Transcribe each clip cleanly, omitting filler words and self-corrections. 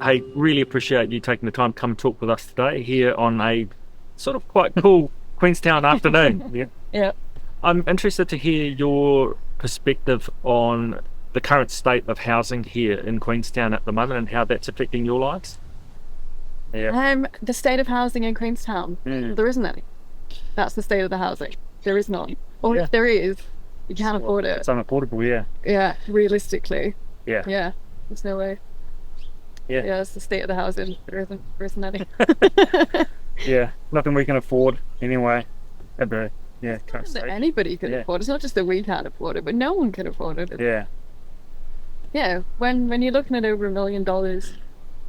Hey, really appreciate you taking the time to come talk with us today here on a sort of quite cool Queenstown afternoon. Yeah. Yeah. I'm interested to hear your perspective on the current state of housing here in Queenstown at the moment and how that's affecting your lives. Yeah. The state of housing in Queenstown. Mm. There isn't any. That's the state of the housing. There is none. Or Yeah. if there is, you can't afford it. It's unaffordable, yeah. Yeah, realistically. Yeah. Yeah. There's no way. Yeah. Yeah, it's the state of the housing. There isn't any. Yeah. Nothing we can afford anyway. At the current That state. anybody can Yeah. afford. It's not just that we can't afford it, but no one can afford it. Yeah. Yeah. When you're looking at over $1 million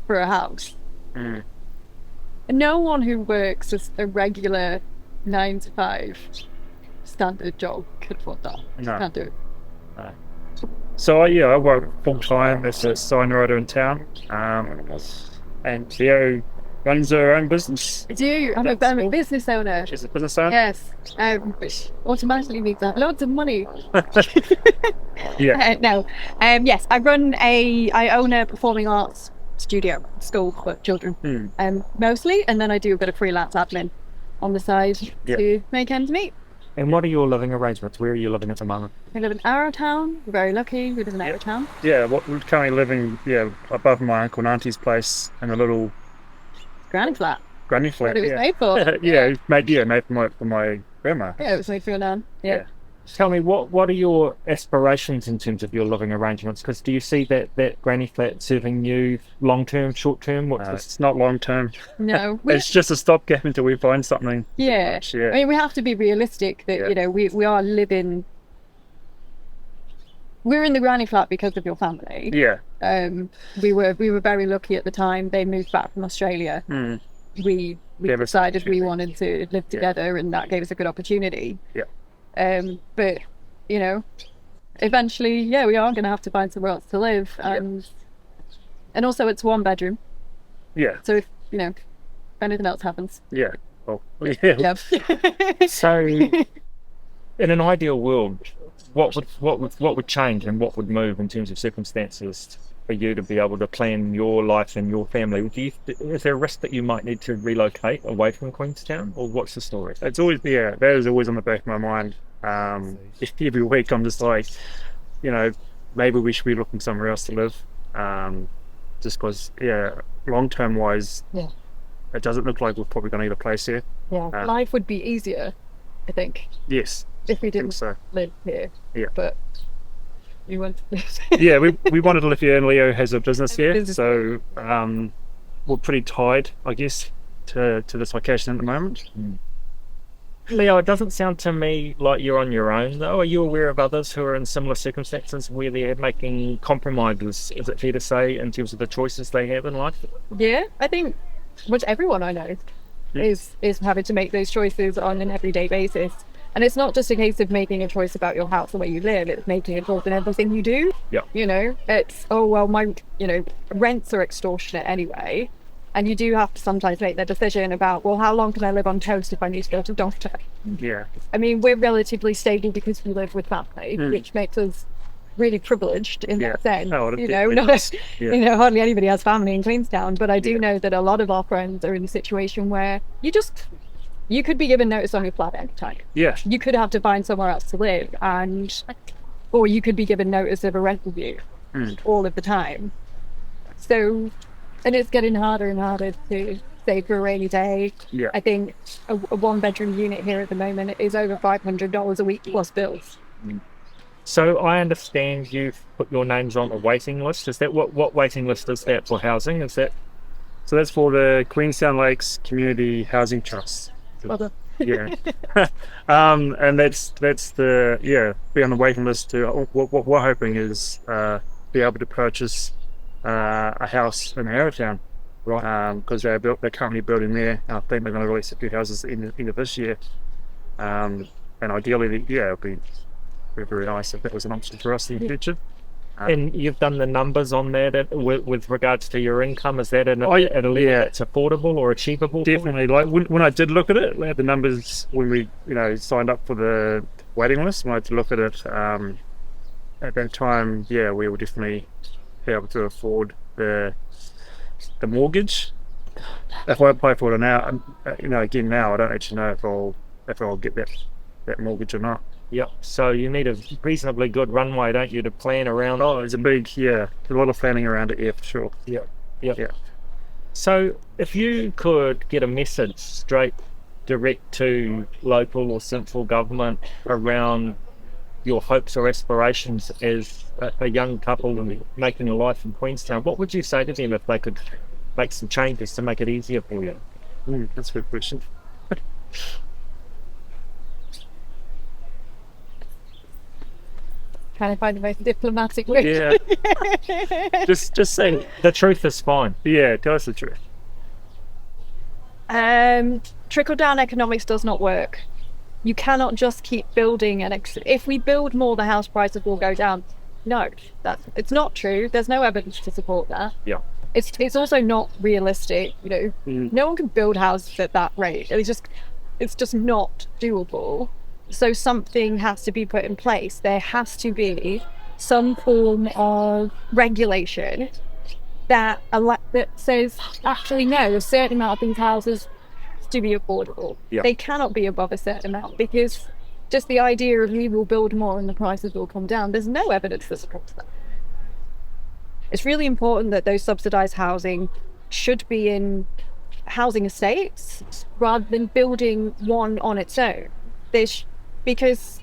for a house, Mm. and no one who works as a regular 9 to 5 standard job could afford that. No. Can't do it. So I work full time as a signwriter in town, and Theo runs her own business. I do. I'm That's a cool. business owner. She's a business owner. Yes. Which automatically means I have loads of money. Yeah. No. Yes, I own a performing arts studio, school for children, mostly, and then I do a bit of freelance admin on the side Yeah. to make ends meet. And what are your living arrangements? Where are you living at the moment? We live in Arrowtown. We're very lucky. We live in Arrowtown. Yeah, we're currently living above my uncle and auntie's place in a little Granny flat. granny flat. What it was Yeah, made for. made for my grandma. Yeah, it was made for your nan. Yeah. Tell me, what are your aspirations in terms of your living arrangements? Because do you see that granny flat serving you long term, short term? It's not long term. No. It's just a stopgap until we find something. Yeah. Yeah. I mean, we have to be realistic that, Yeah. we are living. We're in the granny flat because of your family. Yeah. We were very lucky at the time. They moved back from Australia. Mm. We Gave us decided we opportunity. wanted to live together, and that gave us a good opportunity. Yeah. But eventually, we are going to have to find somewhere else to live, and also it's 1 bedroom. Yeah. So if anything else happens, Yeah. Oh, yeah. yeah. So, in an ideal world, what would change and what would move in terms of circumstances for you to be able to plan your life and your family? Is there a risk that you might need to relocate away from Queenstown, or what's the story? It's always that is always on the back of my mind. Every week I'm just like, maybe we should be looking somewhere else to live. Just because, long term wise, it doesn't look like we're probably going to need a place here. Yeah, life would be easier, I think, Yes, if we I think didn't so. live here. Yeah. But you want to live. Yeah, we wanted to live here, and Leo has a business here, Business. so we're pretty tied, I guess, to this location at the moment. Leo, it doesn't sound to me like you're on your own, though. Are you aware of others who are in similar circumstances where they're making compromises, is it fair to say, in terms of the choices they have in life? Yeah, I think much everyone I know Yeah. is having to make those choices on an everyday basis. And it's not just a case of making a choice about your house and where you live, it's making a choice in everything you do. Yeah. It's, my rents are extortionate anyway. And you do have to sometimes make the decision about, well, how long can I live on toast if I need to go to the doctor? Yeah. I mean, we're relatively stable because we live with family, which makes us really privileged in Yeah. that sense. Oh, it definitely Not does. Yeah. hardly anybody has family in Queenstown, but I do Yeah. know that a lot of our friends are in a situation where you could be given notice on your flat any time. Yeah. You could have to find somewhere else to live, or you could be given notice of a rent review all of the time. So, and it's getting harder and harder to save for a rainy day. Yeah. I think a 1 bedroom unit here at the moment is over $500 a week plus bills. So I understand you've put your names on a waiting list. Is that what waiting list is that for housing? Is that? So that's for the Queenstown Lakes Community Housing Trust. Yeah. And that's the be on the waiting list to what we're hoping is be able to purchase a house in Arrowtown, right? Because they're currently building there. I think they're going to release a few houses in the end of this year. And ideally, it'd be very, very nice if that was an option for us in the future. And you've done the numbers on that with regards to your income. Is that at a level that's affordable or achievable? Definitely. Like when I did look at it, we had the numbers when we signed up for the waiting list. When I had to look at it at that time, we were definitely be able to afford the the mortgage. If I apply for it now, again now I don't actually know if I'll get that mortgage or not. Yep. So you need a reasonably good runway, don't you, to plan around? Oh, there's a lot of planning around it, yeah, for sure. Yep. Yep. Yeah. So if you could get a message straight direct to local or central government around your hopes or aspirations as a young couple and making a life in Queenstown, what would you say to them if they could make some changes to make it easier for you? That's a good question. Trying to find the most diplomatic way. Yeah. just say, The truth is fine. yeah, tell us the truth. Trickle down economics does not work. You cannot just keep building if we build more, the house prices will go down. No, it's not true. There's no evidence to support that. Yeah. It's also not realistic. No one can build houses at that rate. It's just not doable. So something has to be put in place. There has to be some form of regulation that says, actually, no, a certain amount of these houses to be affordable. Yeah. They cannot be above a certain amount, because just the idea of we will build more and the prices will come down, there's no evidence that supports that. It's really important that those subsidised housing should be in housing estates rather than building one on its own. Because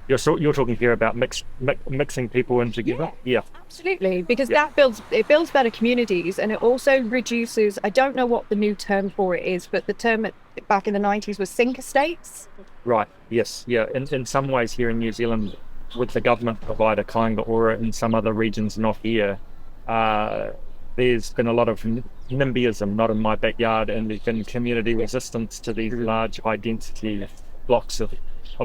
You're talking here about mixing people in together? Yeah. absolutely, because Yeah. it builds better communities, and it also reduces, I don't know what the new term for it is, but the term back in the 90s was sink estates. Right. Yes. Yeah. In some ways here in New Zealand, with the government provider Kāinga Ora, in some other regions not here, there's been a lot of NIMBYism, not in my backyard, and there's been community resistance to these large high density blocks of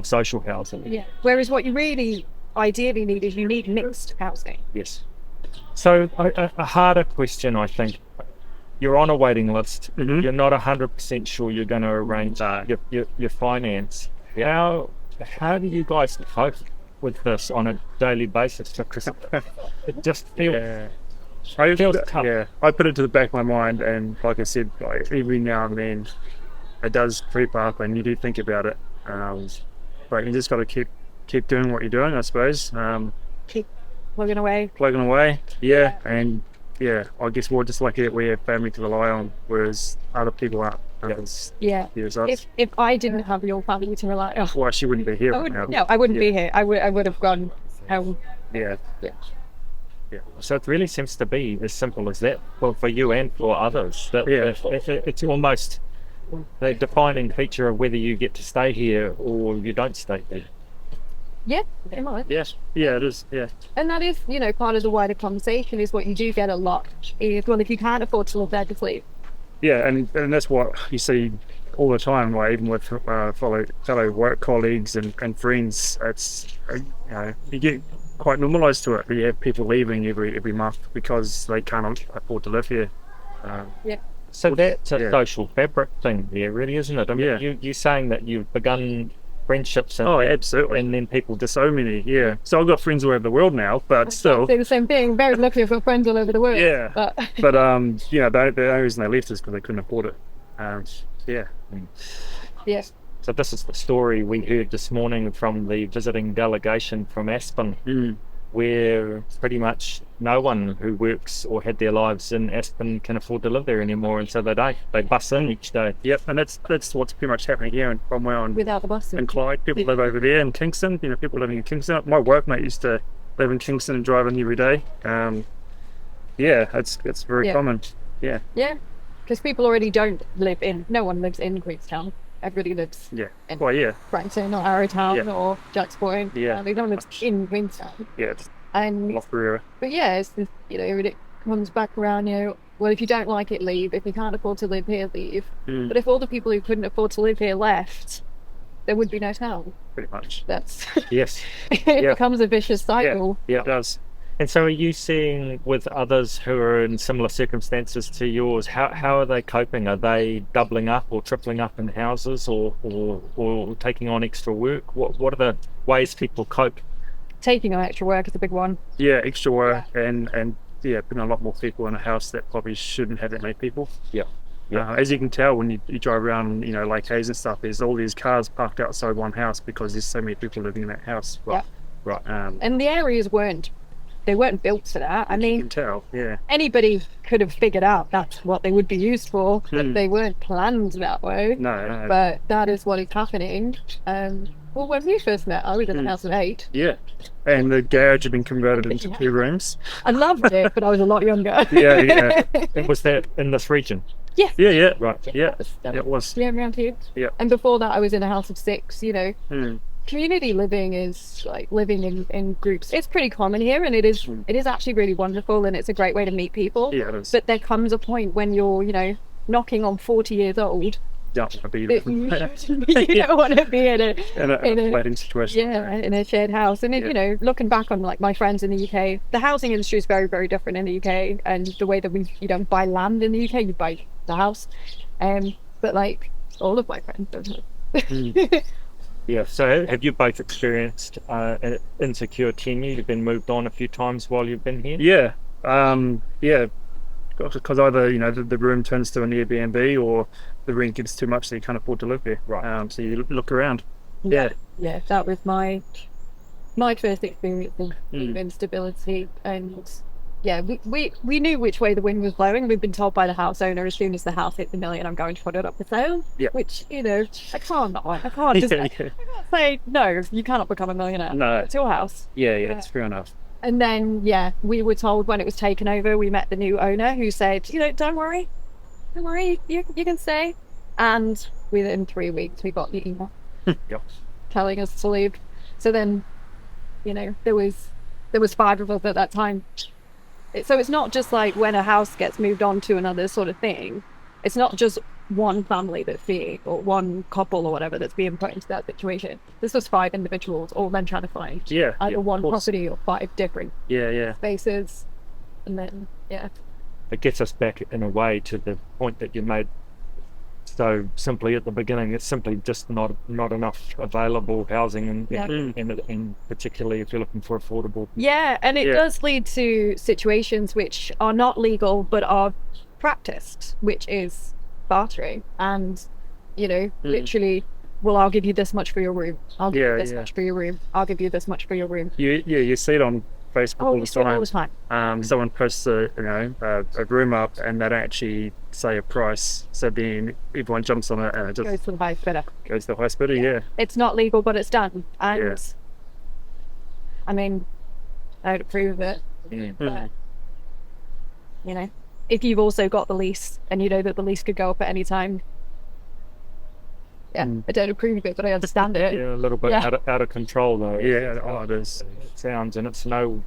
social housing. Yeah. Whereas what you really ideally need is mixed housing. Yes. So a harder question, I think. You're on a waiting list. Mhm. You're not 100% sure you're going to arrange your finance. How do you guys cope with this on a daily basis? Because it just feels tough. Yeah, I put it to the back of my mind, and like I said, like, every now and then it does creep up, and you do think about it. But you just got to keep doing what you're doing, I suppose. Keep plugging away. Plugging away, yeah, and yeah, I guess we're just lucky that we have family to rely on, whereas other people aren't. Yeah. So If I didn't have your family to rely on, well, she wouldn't be here. I right now. wouldn't be here. I would have gone home. Yeah. So it really seems to be as simple as that, well, for you and for others. That Yeah. it's almost the defining feature of whether you get to stay here or you don't stay here. Yeah, pretty much. Yes. Yeah, it is. Yeah. And that is, part of the wider conversation is what you do get a lot is, well, if you can't afford to live there, just leave. Yeah, and that's what you see all the time, like even with fellow work colleagues and friends. It's you get quite normalised to it. You have people leaving every month because they can't afford to live here. Yeah. So that's a Yeah. social fabric thing there, really, isn't it? I mean, Yeah. you're saying that you've begun friendships and, Oh, absolutely. and then people just So many, yeah. So I've got friends all over the world now, but still, Say the same thing. Very lucky I've got friends all over the world. Yeah. But but the only reason they left is because they couldn't afford it. Yeah. yes. So this is the story we heard this morning from the visiting delegation from Aspen, where pretty much no one who works or had their lives in Aspen can afford to live there anymore, and so they don't. They bus in each day. Yep, and that's what's pretty much happening here in Cromwell and Without the bus. Clyde. People live over there in Kingston. People living in Kingston. My workmate used to live in Kingston and drive in every day. Yeah, it's very Yeah. common. Yeah, Yeah. Because people already don't live in, no one lives in Queenstown. Everybody lives yeah. in Well, yeah, Frankton or Arrowtown Yeah. or Jack's Point. Yeah. They don't live in Queenstown. yeah. It's And Loughborough. But yeah, it comes back around, well, if you don't like it, leave. If you can't afford to live here, leave. But if all the people who couldn't afford to live here left, there would be no town. Pretty much. That's Yes. it Yeah. becomes a vicious cycle. Yeah, it does. And so are you seeing with others who are in similar circumstances to yours, how are they coping? Are they doubling up or tripling up in houses or taking on extra work? What are the ways people cope? Taking on extra work is a big one. Yeah, extra work and putting a lot more people in a house that probably shouldn't have that many people. Yeah. Yeah. As you can tell when you drive around, Lake Hayes and stuff, there's all these cars parked outside one house because there's so many people living in that house. Yeah. Right. And the areas weren't built for that. I You mean, can tell, yeah. anybody could have figured out that's what they would be used for, but they weren't planned that way. No. But that is what is happening. Well, when we first met, I was in a house of 8. Yeah. And the garage had been converted into 2 rooms. I loved it, but I was a lot younger. Yeah. And was that in this region? Yeah. Yeah. Right. Yeah. It was. Yeah, around here. Yeah. And before that, I was in a house of 6. Mm. Community living is like living in groups. It's pretty common here, and it is actually really wonderful, and it's a great way to meet people. Yeah, it is. But there comes a point when you're, knocking on 40 years old. Don't want to be that you don't want to be in a flatting situation. Yeah, in a shared house. And looking back on like my friends in the UK, the housing industry is very, very different in the UK, and the way that you don't buy land in the UK, you buy the house. But like all of my friends don't. Yeah. So have you both experienced an insecure tenure? You've been moved on a few times while you've been here? Yeah. Because either, the room turns to an Airbnb or the rent gets too much so you can't afford to live there. Right. So you look around. Yeah, that was my first experience of instability. And yeah, we knew which way the wind was blowing. We've been told by the house owner, as soon as the house hits $1 million, I'm going to put it up for sale. Yeah. Which, I can't just I can't say, no, you cannot become a millionaire. No. It's your house. Yeah, it's fair enough. And then, we were told when it was taken over, we met the new owner who said, don't worry, you can stay. And within 3 weeks, we got the email telling us to leave. So then, there was 5 of us at that time. So it's not just like when a house gets moved on to another sort of thing. It's not just one family or one couple or whatever that's being put into that situation. This was 5 individuals, all then trying to find either one property or 5 different spaces. And then, It gets us back in a way to the point that you made so simply at the beginning. It's simply just not enough available housing, and particularly if you're looking for affordable. Yeah, and it does lead to situations which are not legal but are practiced, which is bartering. And literally, well, I'll give you this much for your room, I'll give you this much for your room, I'll give you this much for your room. You see it on Facebook all the time. Someone posts a room up and they don't actually say a price, so then everyone jumps on it and it just goes to the highest bidder. Goes to the highest bidder. It's not legal, but it's done. And I mean, I would approve of it. But, if you've also got the lease and you know that the lease could go up at any time, I don't approve of it, but I understand it. Yeah, a little bit out of control though. It is. It sounds, and it's no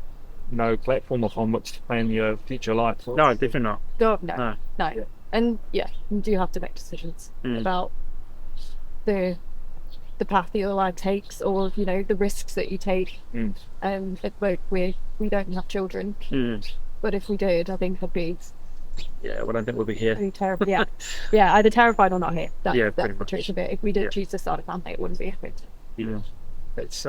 platform upon which to plan your future life. No, definitely not. No. Yeah. And you do have to make decisions about the path that your life takes, or the risks that you take. We don't have children, but if we did, I think I'd be. Yeah, well, I don't think we'll be here. Terrified. Either terrified or not here. That's the much. truth of it. If we did choose to start a family, it wouldn't be happening. Yeah, it's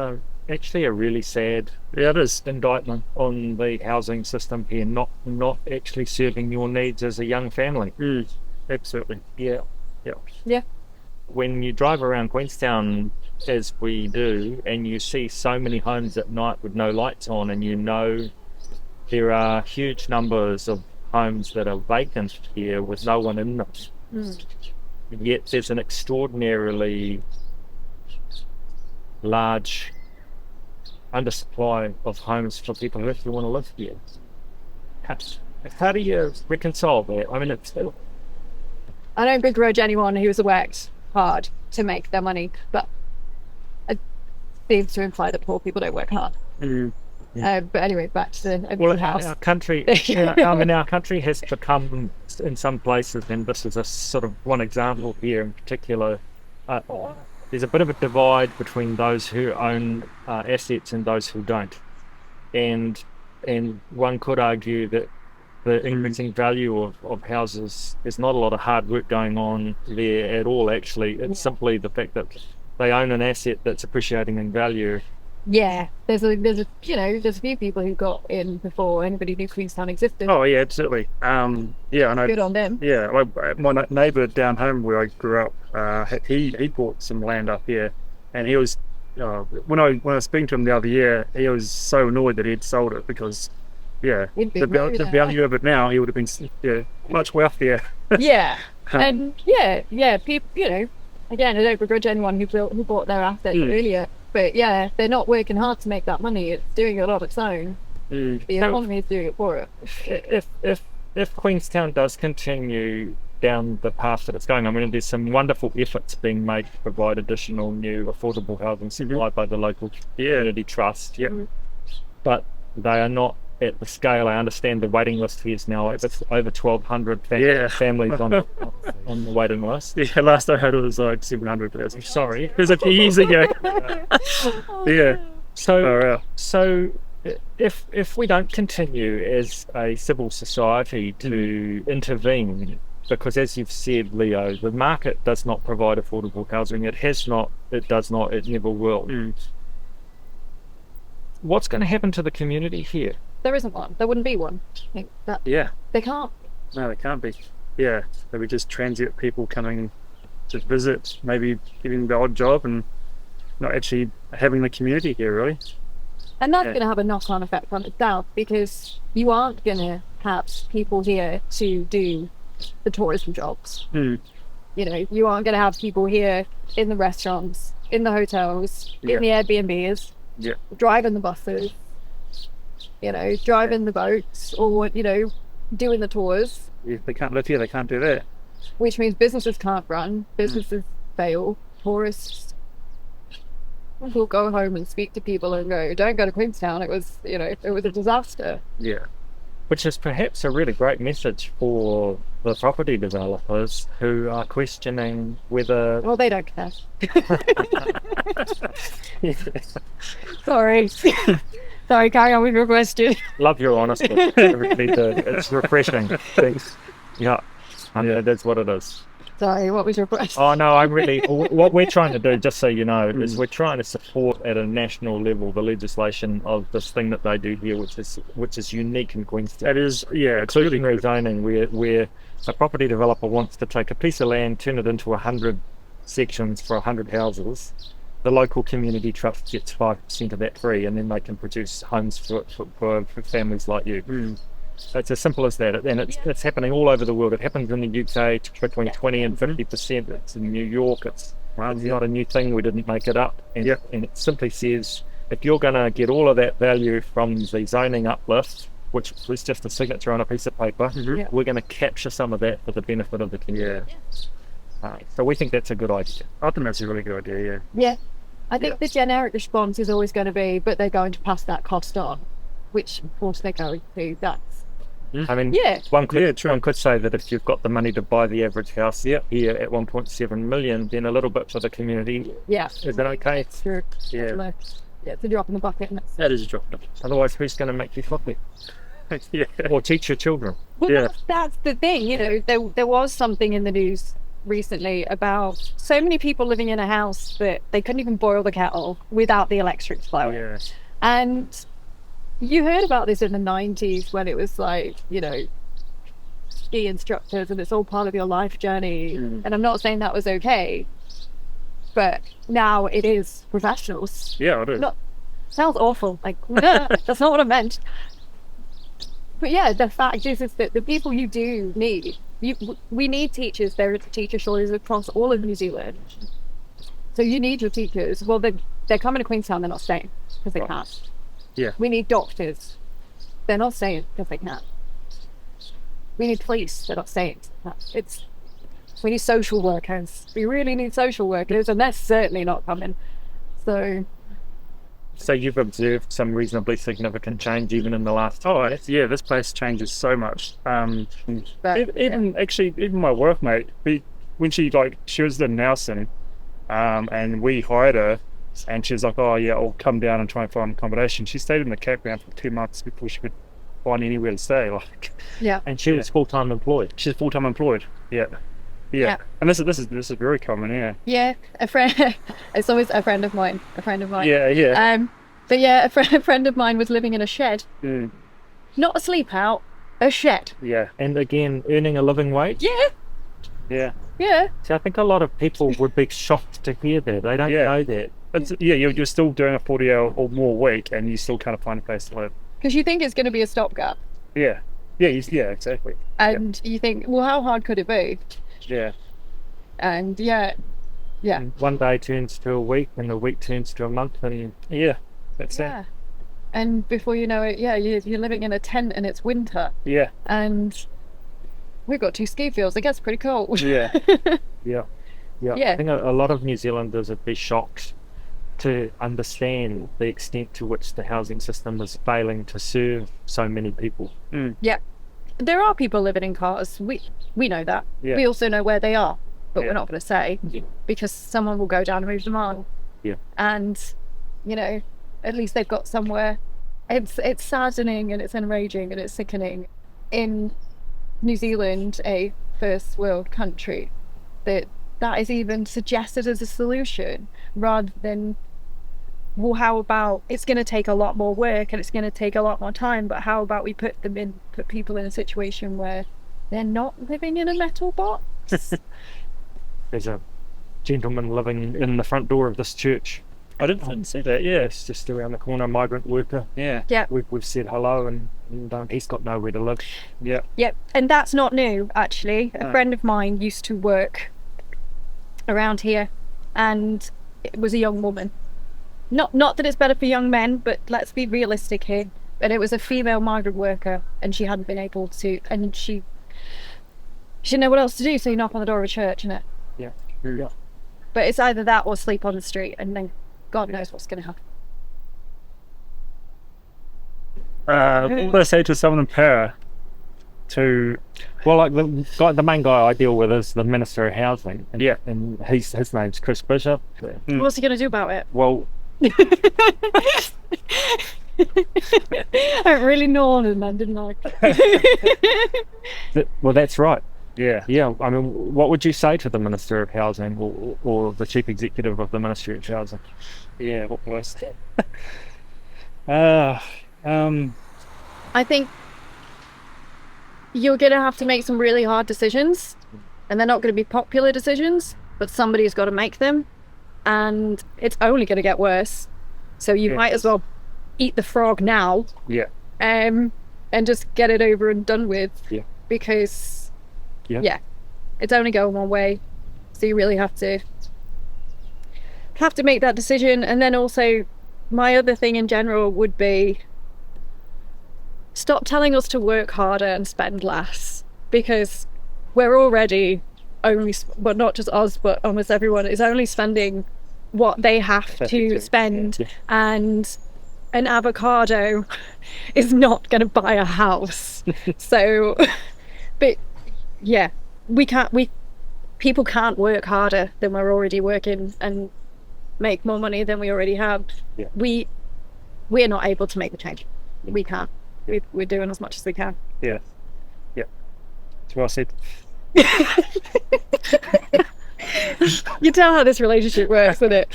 actually a really sad indictment on the housing system here, not actually serving your needs as a young family. Absolutely. Yeah. When you drive around Queenstown, as we do, and you see so many homes at night with no lights on, and there are huge numbers of homes that are vacant here with no one in them. And yet there's an extraordinarily large undersupply of homes for people who actually want to live here. How do you reconcile that? I mean, I don't begrudge anyone who's worked hard to make their money, but it seems to imply that poor people don't work hard. But anyway, back to the house. Our country, our country has become, in some places, and this is a sort of one example here in particular, there's a bit of a divide between those who own assets and those who don't. And one could argue that the increasing value of houses, there's not a lot of hard work going on there at all, actually. It's simply the fact that they own an asset that's appreciating in value, Yeah, there's a few people who got in before anybody knew Queenstown existed. Oh yeah, absolutely. Yeah, I know. Good on them. Yeah, my neighbour down home where I grew up, he bought some land up here, and he was when I was speaking to him the other year, he was so annoyed that he'd sold it because, yeah, It'd be the really nice. value of it now, he would have been much wealthier. Yeah, and yeah, people, again, I don't begrudge anyone who bought their assets earlier, but yeah, they're not working hard to make that money. It's doing it on its own. The economy is doing it for it. If Queenstown does continue down the path that it's going, I mean, there's some wonderful efforts being made to provide additional new affordable housing supplied by the local community trust. Yeah. But they are not at the scale. I understand the waiting list here is now over 1,200 families on the waiting list. Yeah, last I heard it was like 700,000. Sorry, it was a few years ago. Yeah. So if we don't continue as a civil society to intervene, because as you've said, Leo, the market does not provide affordable housing. It has not. It does not. It never will. What's going to happen to the community here? There isn't one. There wouldn't be one. Yeah. They can't. No, they can't be. Yeah, they were just transient people coming to visit, maybe getting the odd job and not actually having the community here, really. And that's going to have a knock-on effect on itself, because you aren't going to have people here to do the tourism jobs. You aren't going to have people here in the restaurants, in the hotels, in the Airbnbs, driving the buses, driving the boats, or doing the tours. If they can't live here, they can't do that. Which means businesses can't run, businesses fail, tourists will go home and speak to people and go, don't go to Queenstown, it was a disaster. Yeah. Which is perhaps a really great message for the property developers who are questioning whether... Well, they don't care. Sorry. Sorry, carry on with your question. Love your honesty. It's refreshing. Thanks. Yeah, that's what it is. Sorry, what was your question? Oh no, what we're trying to do, just so you know, is we're trying to support at a national level the legislation of this thing that they do here, which is unique in Queenstown. It is, yeah, it's really including rezoning, where a property developer wants to take a piece of land, turn it into 100 sections for 100 houses. The local community trust gets 5% of that free, and then they can produce homes for families like you. It's as simple as that, and it's happening all over the world. It happens in the UK between 20 and 50%. It's in New York. It's not a new thing. We didn't make it up. And it simply says, if you're going to get all of that value from the zoning uplift, which was just a signature on a piece of paper, we're going to capture some of that for the benefit of the community. So we think that's a good idea. I think that's a really good idea, Yeah. I think the generic response is always going to be, but they're going to pass that cost on, which of course they're going to. That's... I mean, one could say that if you've got the money to buy the average house here at 1.7 million, then a little bit for the community. Yeah. Is that okay? Sure. Yeah. It's a drop in the bucket. That is a drop in the bucket. Otherwise, who's going to make you coffee? Yeah. Or teach your children? Well, that's the thing. There was something in the news recently about so many people living in a house that they couldn't even boil the kettle without the electric flowing. Yeah. And you heard about this in the 90s when it was like, ski instructors and it's all part of your life journey. And I'm not saying that was okay, but now it is professionals. Yeah, it is. Sounds awful. Like, that's not what I meant. But yeah, the fact is that the people you do need, we need teachers. There is a teacher shortage across all of New Zealand. So you need your teachers. Well, they're coming to Queenstown, they're not staying because they can't. Yeah. We need doctors. They're not staying because they can't. We need police. They're not staying. We need social workers. We really need social workers, and that's certainly not coming. So you've observed some reasonably significant change even in the last... this place changes so much. Even my workmate, when she was in Nelson, and we hired her, and she was like, I'll come down and try and find accommodation. She stayed in the campground for 2 months before she could find anywhere to stay. And she was full-time employed. She's full-time employed. Yeah. And this is very common. Yeah, a friend. It's always a friend of mine. Yeah. But yeah, a friend of mine was living in a shed. Not a sleep out, a shed. Yeah. And again, earning a living wage. Yeah, Yeah. yeah. See, I think a lot of people would be shocked to hear that. They don't Yeah. know that. You're still doing a 40-hour or more week, and you still can't find a place to live. Because you think it's going to be a stopgap. Yeah. Yeah. Yeah. Exactly. And you think, well, how hard could it be? Yeah. And yeah. One day turns to a week, and the week turns to a month, and Yeah. That's Yeah. And before you know it, you're living in a tent and it's winter. it. Yeah. And we've got 2 ski fields. It gets pretty cold. Yeah. yeah. Yeah. I think a lot of New Zealanders would be shocked to understand the extent to which the housing system is failing to serve so many people. Yeah. There are people living in cars. We know that. Yeah. We also know where they are, but Yeah. we're not going to say because someone will go down and move them on. Yeah. And, you know, at least they've got somewhere. It's saddening and it's enraging and it's sickening. In New Zealand, a first world country, that is even suggested as a solution rather than, well, how about it's going to take a lot more work and it's going to take a lot more time, but how about we put people in a situation where they're not living in a metal box? There's a gentleman living in the front door of this church. I didn't see that. Yeah. It's just around the corner, migrant worker. Yeah. Yeah. We've said hello, and he's got nowhere to live. Yeah. Yep, and that's not new, actually. A friend of mine used to work around here, and it was a young woman. Not that it's better for young men, but let's be realistic here. But it was a female migrant worker, and she hadn't been able to, and she didn't know what else to do, so you knock on the door of a church, innit? Yeah. But it's either that or sleep on the street, and then God knows what's going to happen. What do I say to Southern Power? Well, like the main guy I deal with is the Minister of Housing. And, Yeah. and his name's Chris Bishop. What's he going to do about it? Well, I really gnawed on that, didn't I? well, that's right. Yeah. Yeah, I mean, what would you say to the Minister of Housing or the Chief Executive of the Ministry of Housing? Yeah. What was that? I think you're going to have to make some really hard decisions, and they're not going to be popular decisions, but somebody's got to make them, and it's only going to get worse. So you might as well eat the frog now, Yeah. and just get it over and done with. Yeah. Because Yeah. it's only going one way. So you really have to make that decision. And then also, my other thing in general would be, stop telling us to work harder and spend less, because we're already only, but not just us, but almost everyone is only spending what they have to spend. Yeah. And an avocado is not going to buy a house. So, but yeah, people can't work harder than we're already working and make more money than we already have. Yeah. We're not able to make the change. We can't. We're doing as much as we can. Yeah. Yeah. It's well said. You tell how this relationship works, isn't it?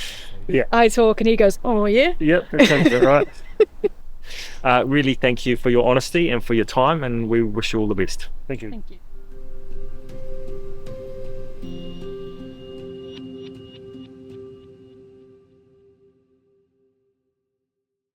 Yeah. I talk and he goes, oh yeah. Yep. That sounds about right. Really thank you for your honesty and for your time, and we wish you all the best. Thank you. Thank you.